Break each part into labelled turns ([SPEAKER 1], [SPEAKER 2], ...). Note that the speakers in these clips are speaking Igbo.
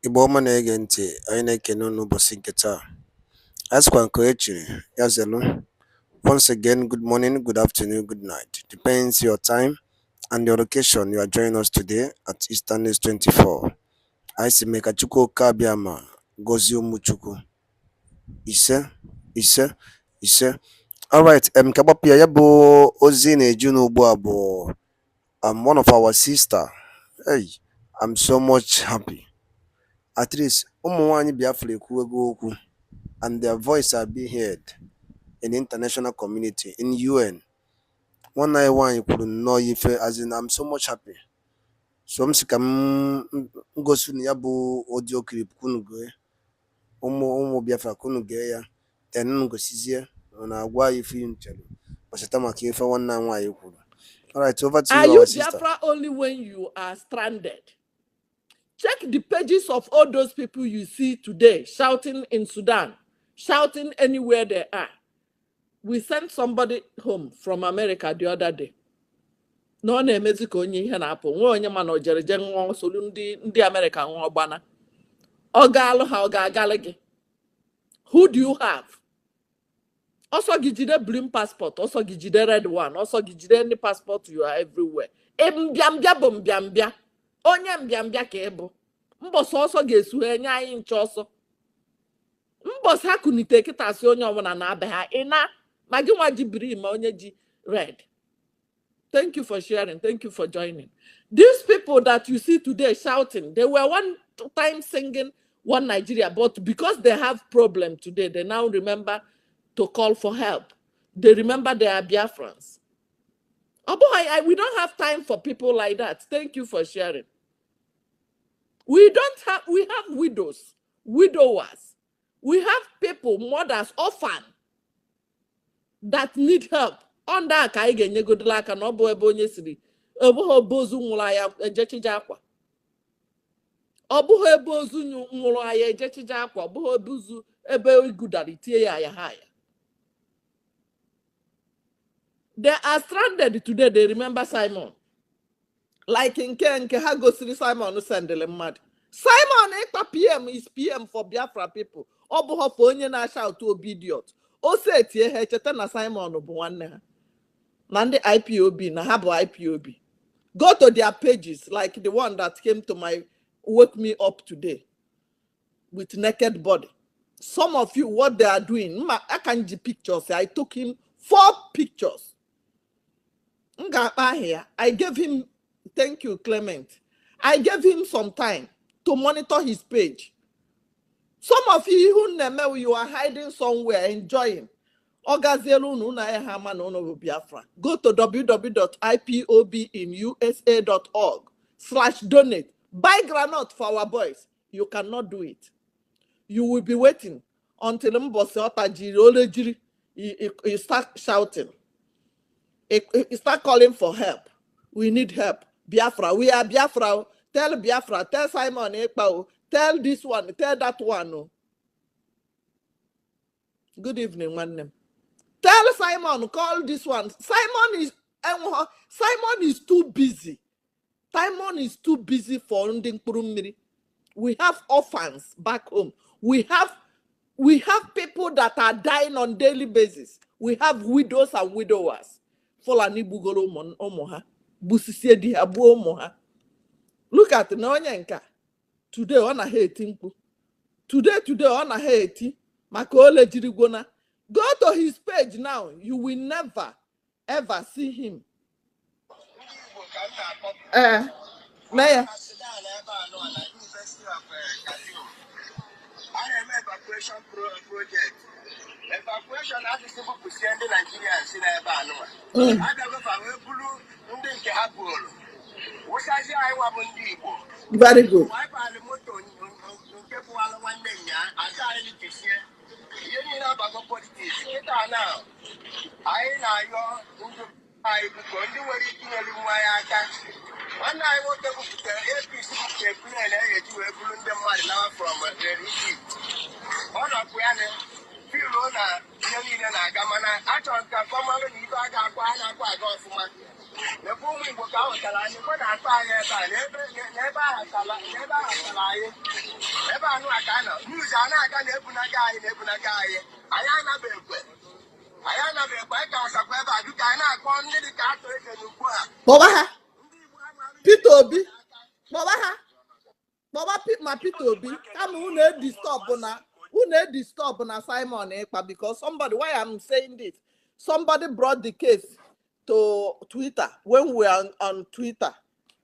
[SPEAKER 1] Igbo ọma na-ege ntị, anyị na-ekene unu n'ụbọchị nke taa. A sịkwa nke echiri ya zelu. Once again, good morning, good afternoon, good night. Depends your time and your location you are joining us today at Eastern is 24. I si meka Chukwu oke abịa ma gozie ụmụ Chukwu. Ise, ise, ise. Alright, ka gbapụ ya bụ ozi na-eju n'ugbu a bụ one of our sister. Hey, I'm so much happy. At least ụmụnwaanyị Biafra ekwuwego okwu and their voice are being heard in the international community, in UN. One anyị nwaanyị kwuru nnọọ ife, as in I'm so much happy. So m sị ka m ngosi na ya bụ audio clip kunu gee ụmụ Biafra kunu gee ya, then ngosizie na agwa ife nchere gbasata maka ife nwanne anyị nwaanyị kwuru. Alright, over to you, our sister.
[SPEAKER 2] Are you Biafra only when you are stranded? Check the pages of all those people you see today shouting in Sudan, shouting anywhere they are. We sent somebody home from America the other day. No na emeziko onye ihe na-apụ. Nwe onye ma na ojereje nwa solu ndị America nwa ọgbana. Ọ ga-alụ ha, ọ ga-agalụ gị. Who do you have? Also gijide blue passport, also gijide red one, also gijide any passport, you are everywhere. Mbiambia bụ mbiambia. Onye mbiambia ka ịbụ. Mbọsọ ọsọ ga-esu enye anyị nche ọsọ. Mbọsọ ha kunite kịta asị onye ọbụla na-abịa ha ịna ma gị nwa ji biri ma onye ji red. Thank you for sharing. Thank you for joining. These people that you see today shouting, they were one time singing One Nigeria, but because they have problem today, they now remember to call for help. They remember they are Biafrans. Oh boy, we don't have time for people like that. Thank you for sharing. We have widows, widowers. We have people, mothers, orphans that need help. On that, I get good luck and obo ebonye siri. Obo bozu mulaya ejechija akwa. Obo bozu mulaya ejechija akwa. Obo bozu ebe igudari tie ya haya. They are stranded today. They remember Simon. Like in Kenke, ha go see Simon no send the mad. Simon ekpa PM is PM for Biafra people. Obo ho for onye na shout to idiot. O say tie he cheta na Simon bụ nwanne ha. Na ndị IPOB na ha bụ IPOB. Go to their pages like the one that came to my wake me up today with naked body. Some of you, what they are doing, I can see pictures. I took him 4 pictures. I gave him, thank you, Clement. I gave him some time to monitor his page. Some of you who know you are hiding somewhere, enjoying. Go to www.ipobinusa.org/donate. Buy granite for our boys. You cannot do it. You will be waiting until you start shouting. You start calling for help. We need help. Biafra, we are Biafra. Tell Biafra, tell Simon Ekpao, tell this one, tell that one. Good evening, one name. Tell Simon, call this one. Simon is too busy. Simon is too busy for Nding Kurumiri. We have orphans back home. We have people that are dying on daily basis. We have widows and widowers. Folani bugolo omoha. Busisie di abu omoha. Look at Nonyanka. Today on a hating. Today on a hating. Makole Jirigona. Go to his page now. You will never ever see him. Mayor.
[SPEAKER 3] Evacuation project. Evacuation has to be put in Nigeria and see the Banua. I don't know
[SPEAKER 2] very good.
[SPEAKER 3] When I want to APC from one of Firona, Gamana, I thought that formerly you got from the woman will go out and I never anụ aka na news a na-aga na-ebunaga anyị anyị anabeghịkwe anyị ka ọsakwa ebe a dịka anyị na-akpọ ndị dị ka atụ eze n'ugbu a
[SPEAKER 2] kpọba ha Peter Obi kpọba ha kpọba ma Peter Obi kama unu edistọb na Simon Ekpa, because somebody, why I'm saying this, somebody brought the case to Twitter. When we were on Twitter,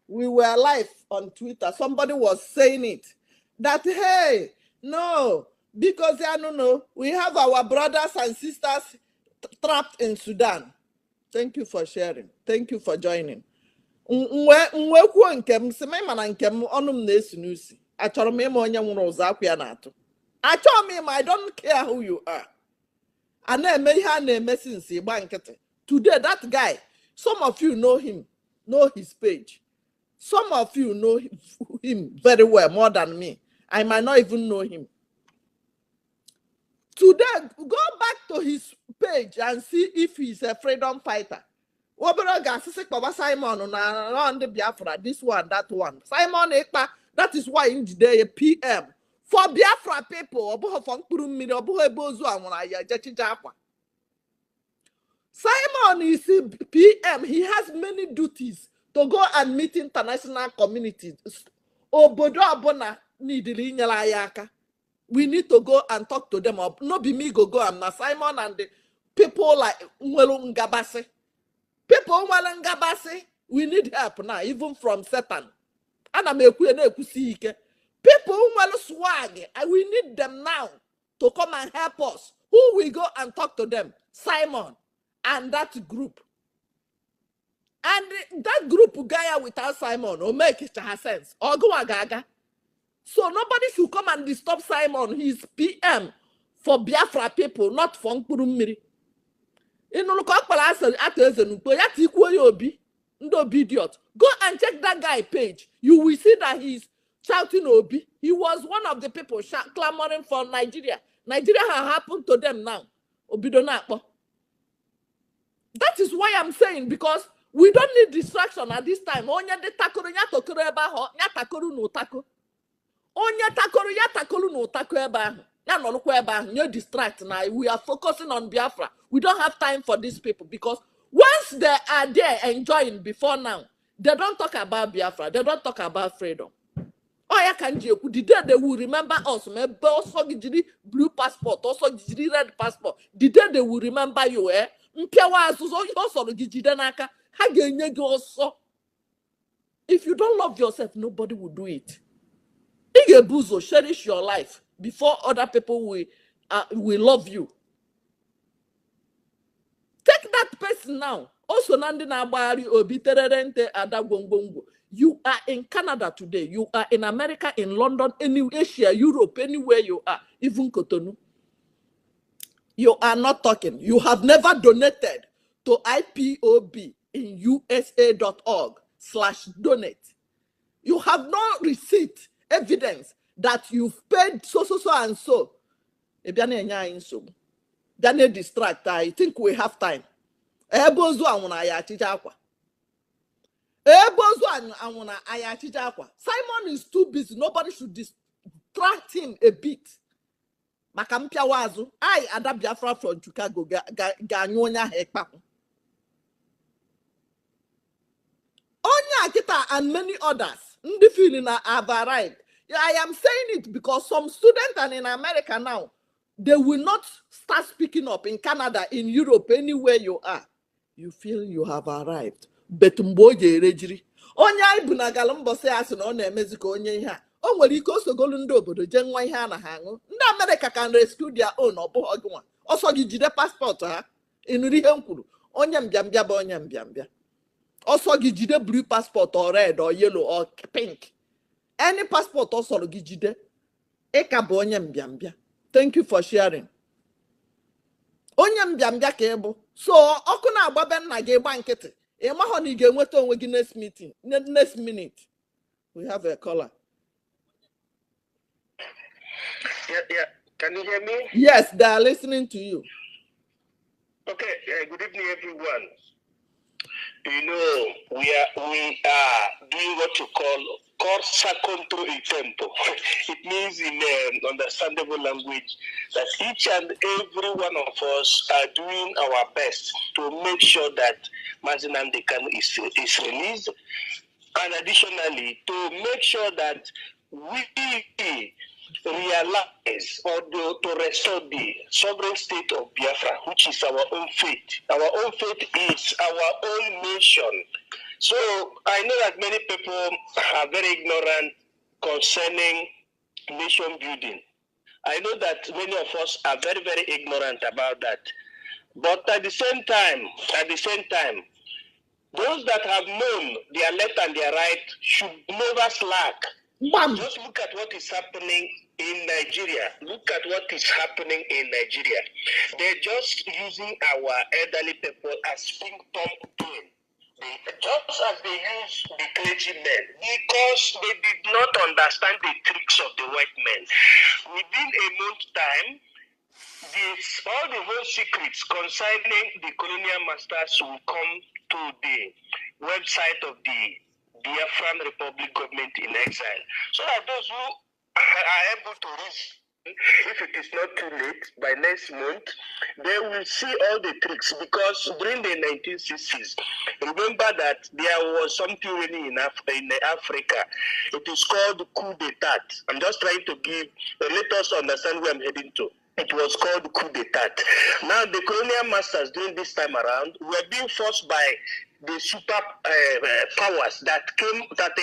[SPEAKER 2] we were live on Twitter, somebody was saying it, that hey, no, because we have our brothers and sisters trapped in Sudan. Thank you for sharing, thank you for joining. Nwe kwuo nke m sị m mana nke m ọnụ m na-esi n'usi, achọrọ m ịma onye nwụrụ ụzọ akwa ya na-atụ, achọrọ m ịma, I don't care who you are. A na-eme ihe a na-eme since ịgba nkịtị. Today that guy, some of you know him, know his page, some of you know him very well, more than me. I might not even know him. Today, go back to his page and see if he's a freedom fighter. Simon on the Biafra, this one, that one. Simon Ekpa, that is why in today PM for Biafra people. Simon is PM. He has many duties to go and meet international communities. We need to go and talk to them. No be me go. I'm not Simon and the people like Nwelu Ngabase. People Ngabase, we need help now, even from Satan. People swag, and we need them now to come and help us. Who will go and talk to them? Simon and that group. And that group Gaia without Simon will make it have sense. Or go agaga. So nobody should come and disturb Simon. He's PM for Biafra people, not for Nkurumiri. Idiot. Go and check that guy page. You will see that he's shouting Obi. He was one of the people clamoring for Nigeria. Nigeria has happened to them now. Obidonapo. That is why I'm saying, because we don't need distraction at this time. Onya de takoro nya tokoro eba ho, nya takoru no tako. Onya takoru ya takoru no tako eba ho. You distract now. We are focusing on Biafra. We don't have time for these people, because once they are there enjoying before now, they don't talk about Biafra. They don't talk about freedom. Oh, yeah, can you? The day they will remember us, also blue passport, also red passport. The day they will remember you, eh? If you don't love yourself, nobody will do it. Cherish your life before other people will love you. Take that person now. Also, you are in Canada today. You are in America, in London, Asia, Europe, anywhere you are, even Cotonou. You are not talking. You have never donated to IPOB in USA.org/donate. You have no receipt, evidence that you've paid so and so. Then distract. I think we have time. Simon is too busy. Nobody should distract him a bit. Makampia wazu. I Ada Biafra from Chicago. Ganyonya hekpa. Onya Akita and many others. Ndi feeling have arrived. I am saying it because some students are in America now. They will not start speaking up in Canada, in Europe, anywhere you are. You feel you have arrived. But mboje rejiri. Onya ibunagalambo se asino na emeziko onye ihe a. O nwere ike osogolu ndị obodo je nwa ihe a na ha aṅụ. Ndị America can rescue their own ọbụghị gị nwa. Ọsọ gị jide passport ha. Ịnụrụ ihe m kwuru. Onye mbịambịa bụ onye mbịambịa. Ọsọ gị jide blue passport or red or yellow or pink. Any passport ọsọ gị jide. Ịka bụ onye mbịambịa. Thank you for sharing. Onye mbịambịa ka ịbụ. So ọkụ na-agbabe nna gị gba nkịtị. Ị mahụ na ị ga-enweta onwe gị next minute. We have a caller.
[SPEAKER 3] Yeah. Can you hear me?
[SPEAKER 2] Yes, they are listening to you.
[SPEAKER 3] Okay. Good evening, everyone. You know, we are doing what you call corsa contro il tempo. It means in understandable language that each and every one of us are doing our best to make sure that Mazi Nnamdi Kanu is released, and additionally to make sure that we realize or to restore the sovereign state of Biafra, which is our own faith. Our own faith is our own nation. So I know that many people are very ignorant concerning nation building. I know that many of us are very, very ignorant about that. But at the same time, those that have known their left and their right should never slack.
[SPEAKER 2] Bam.
[SPEAKER 3] Just look at what is happening in Nigeria. Look at what is happening in Nigeria. They're just using our elderly people as ping-pong game. Just as they use the clergymen, because they did not understand the tricks of the white men. Within a month's time, all the whole secrets concerning the colonial masters will come to the website of the Biafran Republic government in exile. So that those who are able to reason, if it is not too late, by next month, they will see all the tricks. Because during the 1960s, remember that there was something really in Africa. It is called coup d'etat. I'm just trying to let us understand where I'm heading to. It was called coup d'etat. Now, the colonial masters during this time around were being forced by the super powers that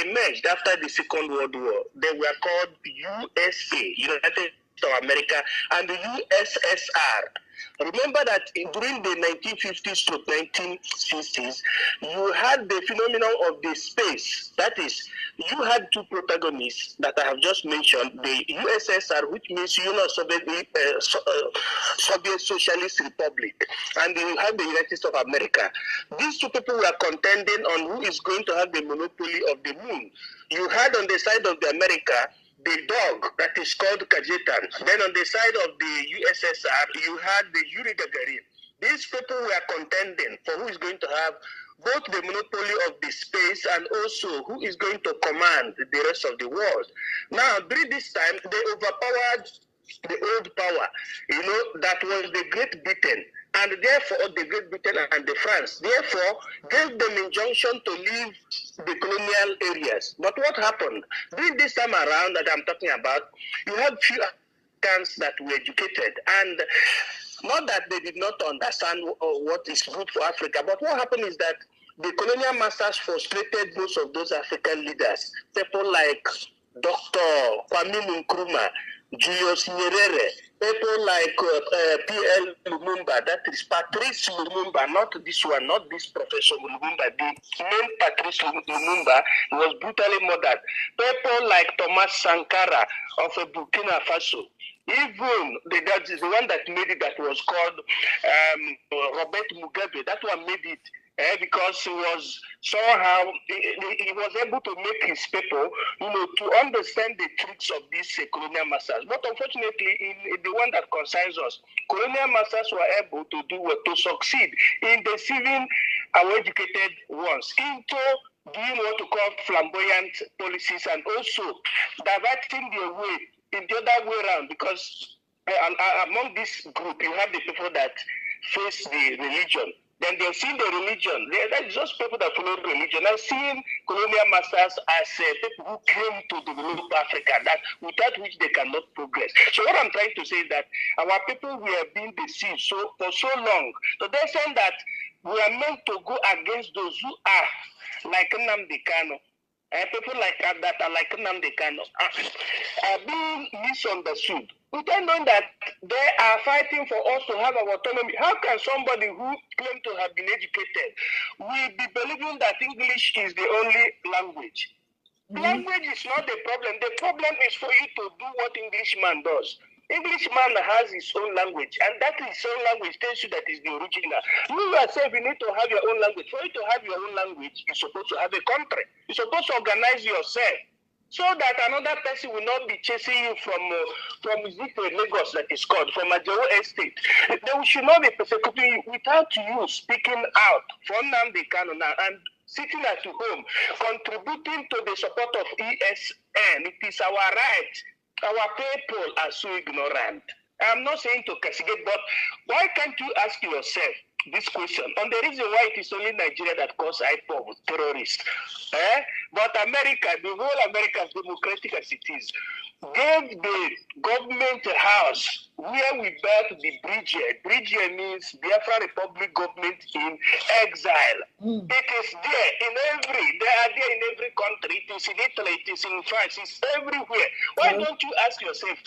[SPEAKER 3] emerged after the Second World War. They were called USA, United States of America, and the USSR. Remember that during the 1950s to 1960s, you had the phenomenon of the space. That is, you had two protagonists that I have just mentioned, the USSR, which means Soviet Socialist Republic, and you have the United States of America. These two people were contending on who is going to have the monopoly of the moon. You had on the side of the America, the dog that is called Kajetan. Then on the side of the USSR, you had the Yuri Gagarin. These people were contending for who is going to have both the monopoly of the space and also who is going to command the rest of the world. Now, during this time, they overpowered the old power, that was the Great Britain. And therefore, the Great Britain and the France, therefore, gave them injunction to leave the colonial areas. But what happened? During this time around that I'm talking about, you have few Africans that were educated, and not that they did not understand what is good for Africa, but what happened is that the colonial masters frustrated most of those African leaders, people like Dr. Kwame Nkrumah, Julius Nyerere, people like P.L. Lumumba, that is Patrice Lumumba, not this one, not this Professor Lumumba, the name Patrice Lumumba was brutally murdered. People like Thomas Sankara of Burkina Faso, even the one that made it, that was called Robert Mugabe, that one made it. Because he was somehow, he was able to make his people, to understand the tricks of these colonial masters. But unfortunately, in the one that concerns us, colonial masters were able to succeed in deceiving our educated ones into doing what we call flamboyant policies, and also diverting their way in the other way around. Because among this group, you have the people that face the religion. Then they've seen the religion. They're just people that follow religion. I've seen colonial masters as people who came to develop Africa, that without which they cannot progress. So what I'm trying to say is that our people were being deceived for so long, to the extent that we are meant to go against those who are like Nnamdi Kanu. People like that are like Nnamdi Kanu are being misunderstood. Without knowing that they are fighting for us to have our autonomy. How can somebody who claims to have been educated will be believing that English is the only language? Language is not the problem. The problem is for you to do what Englishman does. Englishman has his own language, and that his own language tells you that is the original. You yourself, you need to have your own language. For you to have your own language, you're supposed to have a country. You're supposed to organize yourself, so that another person will not be chasing you from Lagos, that is called, from Ajewo Estate. They should not be persecuting you without you speaking out for Nnamdi Kanu now. And sitting at home, contributing to the support of ESN. It is our right. Our people are so ignorant. I'm not saying to castigate, but why can't you ask yourself this question on the reason why it is only Nigeria that calls IPOB terrorists? But America, the whole America, as democratic as it is, gave the government house where we built the bridge. Bridge means Biafra Republic government in exile. It is there they are there in every country. It is in Italy, it is in France, it's everywhere. Why don't you ask yourself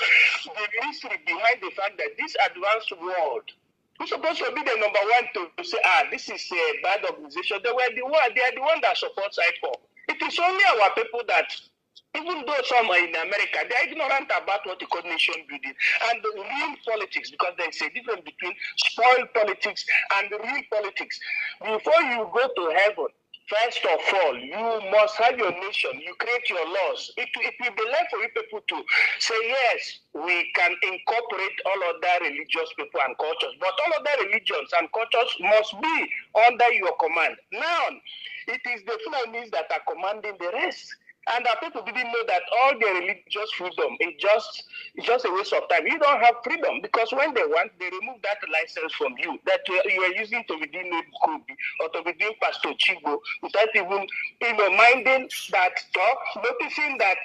[SPEAKER 3] the mystery behind the fact that this advanced world, who's supposed to be the number one to say, this is a bad organization, they are the one that supports IPOB. It is only our people that, even though some are in America, they are ignorant about what the call nation building and the real politics, because there is a difference between spoiled politics and the real politics. Before you go to heaven, first of all, you must have your nation. You create your laws. It will be left for you people to say, yes, we can incorporate all other religious people and cultures, but all other religions and cultures must be under your command. Now, it is the Fulanis that are commanding the rest. And our people didn't know that all their religious freedom is just a waste of time. You don't have freedom, because when they want, they remove that license from you that you are using to be doing Kobe or to be doing Pastor Chigo without even minding that talk, noticing that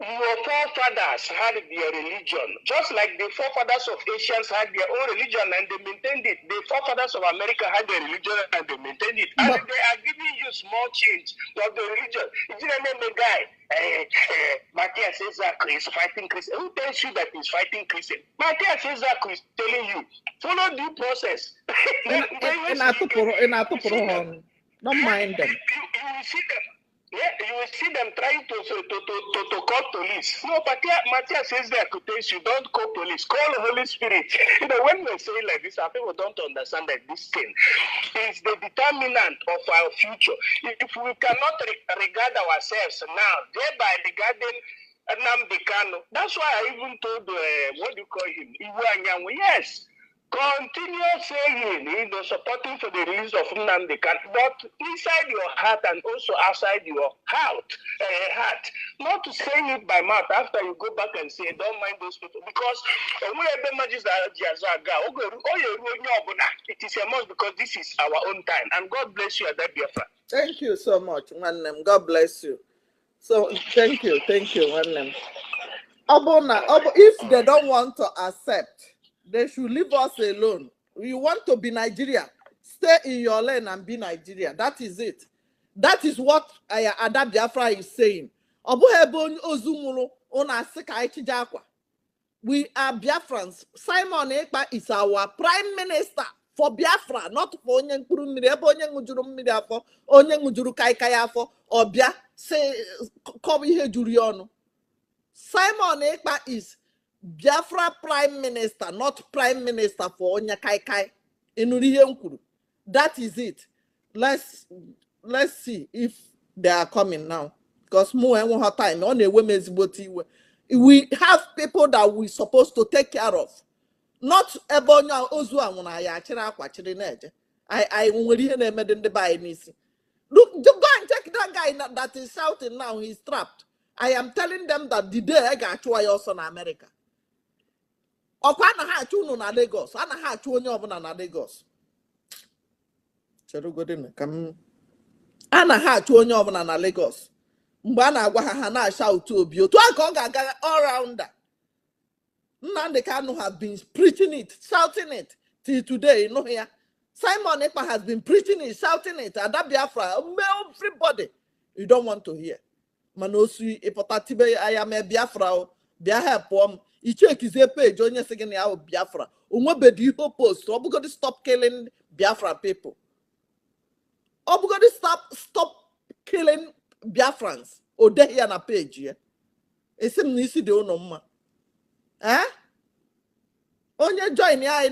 [SPEAKER 3] your forefathers had their religion, just like the forefathers of Asians had their own religion and they maintained it. The forefathers of America had their religion and they maintained it. And they are giving you small change of the religion. You know the guy, Matthias Ezekri is fighting Christian. Who tells you that he's fighting Christian? Matthias Ezekri is telling you, follow due process.
[SPEAKER 2] Don't mind them.
[SPEAKER 3] You will see them. Yeah, you will see them trying to call police. No, Matthias says there to tell you, don't call police, call the Holy Spirit. When we say like this, our people don't understand that this thing is the determinant of our future. If we cannot regard ourselves now, thereby regarding Nnamdi Kanu, that's why I even told, what do you call him? Iwu Anyanwu, yes. Continue saying, supporting for the release of Nnamdi Kanu, but inside your heart and also outside your heart, not saying it by mouth after you go back and say, don't mind those people, because it is a must, because this is our own time, and God bless you at that Biafra.
[SPEAKER 2] Thank you so much, Nwannem. God bless you. So, thank you, Nwannem. If they don't want to accept, they should leave us alone. You want to be Nigeria, stay in your lane and be Nigeria. That is it. That is what Ada Biafra is saying. We are Biafrans. Simon Ekpa is our prime minister for Biafra, not for Onye Nkuru Mmiri, Onye Ngujuru Mmiri afọ, Onye Ngujuru Kaikai afọ, or Bia say come here Jurionu. Simon Ekpa is Biafra prime minister, not prime minister for Onya Kaikai. That is it. Let's see if they are coming now. Because time on a women's body. We have people that we're supposed to take care of. Not Ebonya Ozua when I actually neje. I will hear them in the by Nisi. Look, go and check that guy that is shouting now, he's trapped. I am telling them that the day I got to also in America. Okwana ha chuno na Lagos, ana ha chu onye obuna na Lagos. Cherugodin kam ana ha chu onye obuna na Lagos. Mgbe ana agwa ha na shout obi otu aka ọ ga-aga all rounder. Nnamdi Kanu have been preaching it, shouting it till today, you know here. Simon Ekpa has been preaching it, shouting it. Ada Biafra, everybody. You don't want to hear. Manosu ipotatibe I am a Biafra, Bia help you check his page on your second hour Biafra. Umwebedi post. Obugodi stop killing Biafra people. Obugodi stop killing Biafrans. Ode here na page here. Esim nisi de onoma. Onye join ya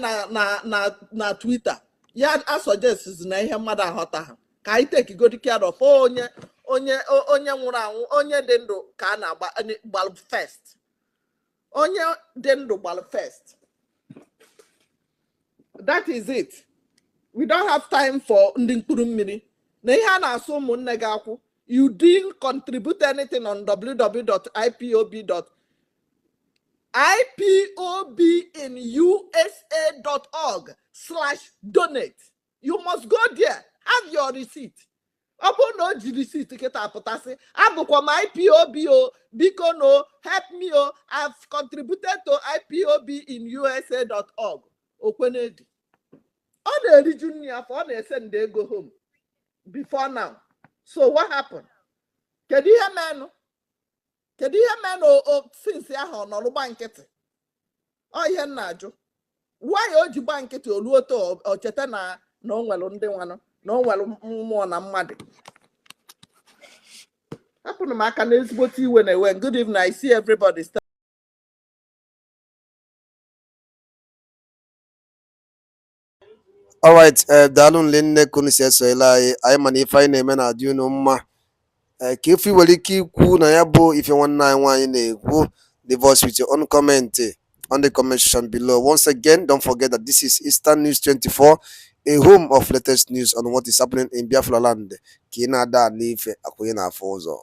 [SPEAKER 2] na Twitter. Ya I suggest is na ihe mmadụ aghọta ha. Ka I take good care of onye nwụrụ anwụ, onye dị ndụ ka na agba first. Onye dendo bal first. That is it. We don't have time for Ndinkuru Mmiri. na ihe a na-asụ ụmụnne gị akwụ. You didn't contribute anything on www.ipobinUSA.org/donate. You must go there. Have your receipt. Ọ bụrụ na o ji receipt kịta pụtasị abụkwa m IPOB o, biko no help me o, I've contributed to IPOBinUSA.org. Okwenedi. Ọ na-eriju nri afọ, ọ na-ese ndị ego home before now. So what happened? Kedu ihe menụ? Kedu ihe menụ since ahụ ọ nọrụ gba nkịtị? Ọ ihe nna ajụ. Why o ji gba nkịtị oluo to o cheta na o nwere ndị nwanụ, na o nwere mmụọ na mmadụ? Hapụnụ m aka na ezigbote iwe na-ewe. Good evening, I see everybody.
[SPEAKER 1] All right, daalụ nne kunu si esoela anyị ma na ife anyị na-eme na-adị unu mma. Ka ife nwere ike ikwu na ya bụ ife nwanne anyị nwaanyị na-ekwu, leave us with your own comment on the comment section below. Once again, don't forget that this is Eastern News 24, a home of latest news on what is happening in Biafra land. Ka ị na-ada n'ife akwụghị n'afọ ụzọ.